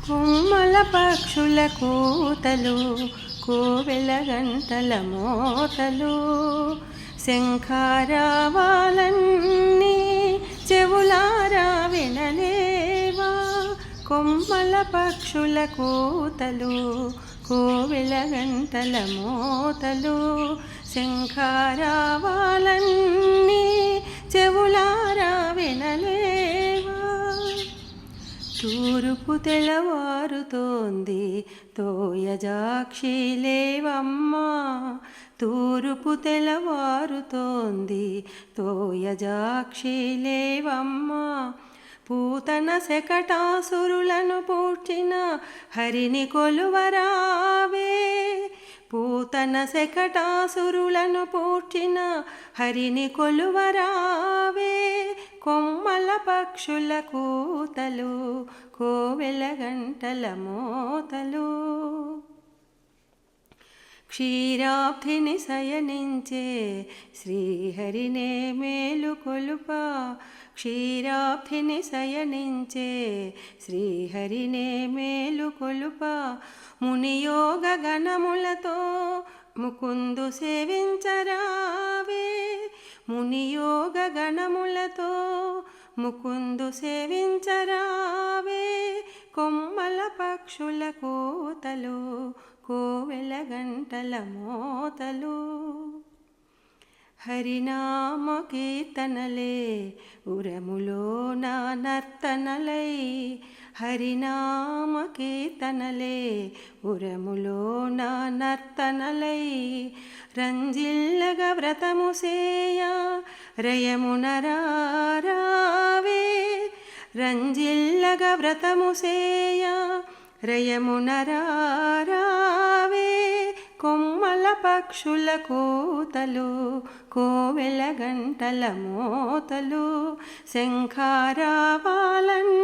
కొమ్మల పక్షుల కూతలు, కోవెల గంటల మోతలు, శంఖారావాలన్నీ చెవులారా వినలేవా. కొమ్మల పక్షుల కూతలు, కోవెల గంటల మోతలు, శంఖారావాలన్నీ చెవులారా వినలేవా. తూర్పు తెల్లవారుతోంది, తోయజాక్షి లేవమ్మా. తూర్పు తెల్లవారుతోంది, తోయజాక్షి లేవమ్మా. పూతన శకటాసురులను పూడ్చిన హరిని కొలువరావే. పూతన శకటాసురులను పూడ్చిన హరిని కొలువరావే. కొమ్మల పక్షుల కూతలు, కోవెల గంటల మోతలు, క్షీరాబ్ధిని శయనించే శ్రీహరినే మేలుకొలుప. క్షీరాబ్ధిని శయనించే శ్రీహరినే మేలుకొలుప. మునియోగ గణములతో ముకుందు సేవించరావే. మునియోగ గణములతో ముకుందు సేవించరావే. కొమ్మల పక్షుల కూతలు, కోవెల గంటల మోతలు, హరినామ కీర్తనలే ఉరములో నా నర్తనలై. హరినామ కీర్తనలే ఉరములో నా నర్తనలై. రంజిల్లగ వ్రతము సేయ రయమున రావే. రంజిల్లగ వ్రతము సేయ రయమున రావే. కొమ్మల పక్షుల కూతలు, కోవెల గంటల మోతలు, శంఖారావాలన్నీ